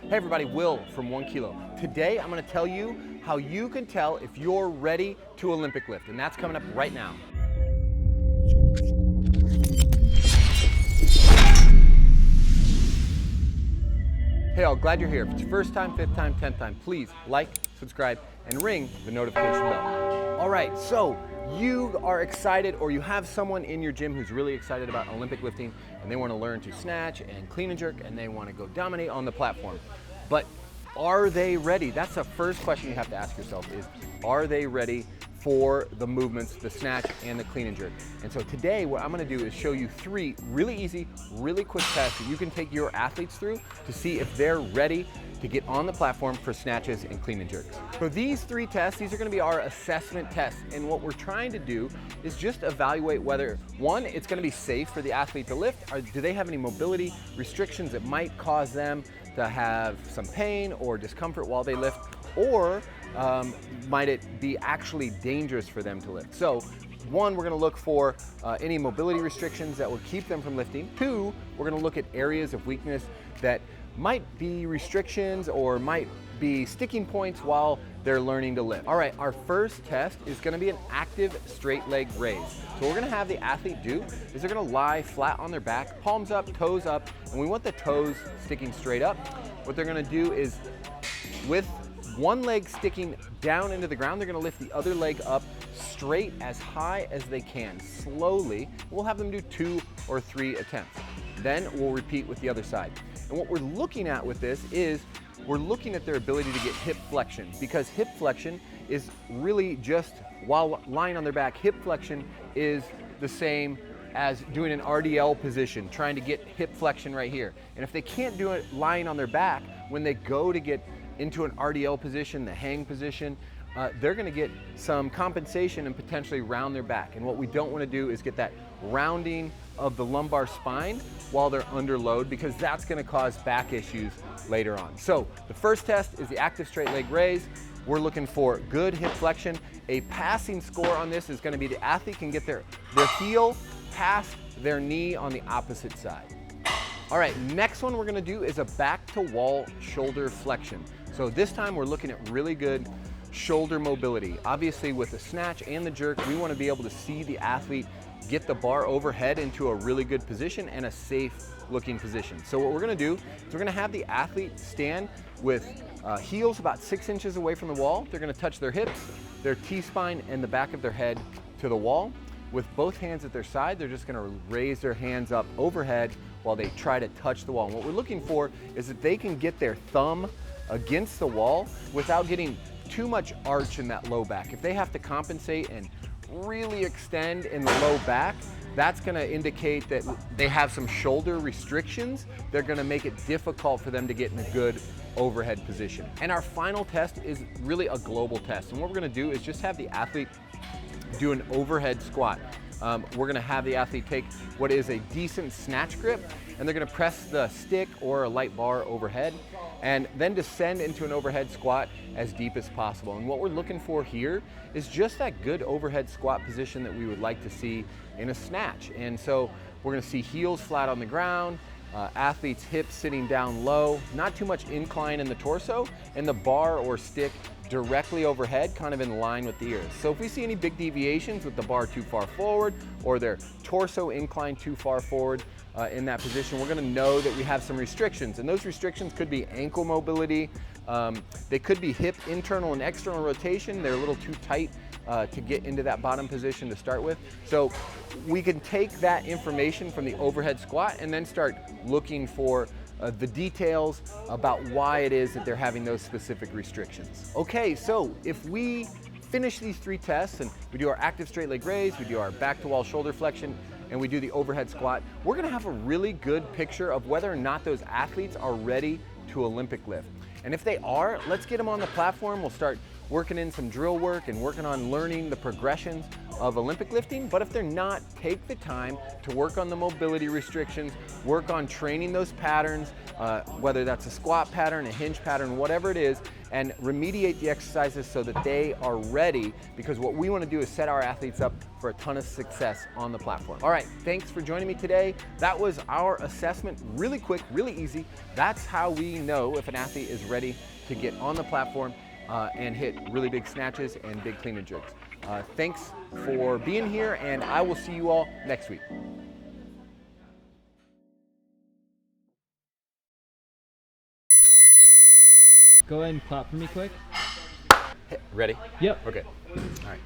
Hey everybody, Will from 1 Kilo. Today I'm going to tell you how you can tell if you're ready to Olympic lift, and that's coming up right now. Hey all, glad you're here. If it's your first time, fifth time, 10th time, please like, subscribe, and ring the notification bell. All right, so you are excited, or you have someone in your gym who's really excited about Olympic lifting, and they want to learn to snatch and clean and jerk, and they want to go dominate on the platform. But are they ready? That's the first question you have to ask yourself is, are they ready for the movements, the snatch and the clean and jerk? And so today what I'm gonna do is show you 3 really easy, really quick tests that you can take your athletes through to see if they're ready to get on the platform for snatches and clean and jerks. So these 3 tests, these are gonna be our assessment tests. And what we're trying to do is just evaluate whether, 1, it's gonna be safe for the athlete to lift, or do they have any mobility restrictions that might cause them to have some pain or discomfort while they lift, or might it be actually dangerous for them to lift? So 1, we're gonna look for any mobility restrictions that will keep them from lifting. 2, we're gonna look at areas of weakness that might be restrictions or might be sticking points while they're learning to lift. All right, our first test is gonna be an active straight leg raise. So what we're gonna have the athlete do is they're gonna lie flat on their back, palms up, toes up, and we want the toes sticking straight up. What they're gonna do is, with one leg sticking down into the ground, they're gonna lift the other leg up straight as high as they can, slowly. We'll have them do 2 or 3 attempts. Then we'll repeat with the other side. And what we're looking at with this is, we're looking at their ability to get hip flexion, because hip flexion is really just, while lying on their back, hip flexion is the same as doing an RDL position, trying to get hip flexion right here. And if they can't do it lying on their back, when they go to get into an RDL position, the hang position, they're gonna get some compensation and potentially round their back. And what we don't wanna do is get that rounding of the lumbar spine while they're under load, because that's gonna cause back issues later on. So the first test is the active straight leg raise. We're looking for good hip flexion. A passing score on this is gonna be the athlete can get their heel past their knee on the opposite side. All right, next one we're gonna do is a back to wall shoulder flexion. So this time we're looking at really good shoulder mobility. Obviously with the snatch and the jerk, we wanna be able to see the athlete get the bar overhead into a really good position and a safe looking position. So what we're gonna do is we're gonna have the athlete stand with heels about 6 inches away from the wall. They're gonna touch their hips, their T-spine, and the back of their head to the wall. With both hands at their side, they're just gonna raise their hands up overhead while they try to touch the wall. And what we're looking for is that they can get their thumb against the wall without getting too much arch in that low back. If they have to compensate and really extend in the low back, that's gonna indicate that they have some shoulder restrictions. They're gonna make it difficult for them to get in a good overhead position. And our final test is really a global test. And what we're gonna do is just have the athlete do an overhead squat. We're gonna have the athlete take what is a decent snatch grip, and they're gonna press the stick or a light bar overhead, and then descend into an overhead squat as deep as possible. And what we're looking for here is just that good overhead squat position that we would like to see in a snatch. And so we're gonna see heels flat on the ground, athlete's hips sitting down low, not too much incline in the torso, and the bar or stick directly overhead, kind of in line with the ears. So if we see any big deviations with the bar too far forward or their torso inclined too far forward in that position, we're gonna know that we have some restrictions. And those restrictions could be ankle mobility, they could be hip internal and external rotation. They're a little too tight to get into that bottom position to start with. So we can take that information from the overhead squat and then start looking for the details about why it is that they're having those specific restrictions. Okay, so if we finish these 3 tests and we do our active straight leg raise, we do our back to wall shoulder flexion, and we do the overhead squat, we're gonna have a really good picture of whether or not those athletes are ready to Olympic lift. And if they are, let's get them on the platform. We'll start working in some drill work and working on learning the progressions of Olympic lifting, but if they're not, take the time to work on the mobility restrictions, work on training those patterns, whether that's a squat pattern, a hinge pattern, whatever it is, and remediate the exercises so that they are ready, because what we want to do is set our athletes up for a ton of success on the platform. All right, thanks for joining me today. That was our assessment, really quick, really easy. That's how we know if an athlete is ready to get on the platform and hit really big snatches and big clean and jerks. Thanks for being here, and I will see you all next week. Go ahead and clap for me quick. Ready? Yep. Okay. All right.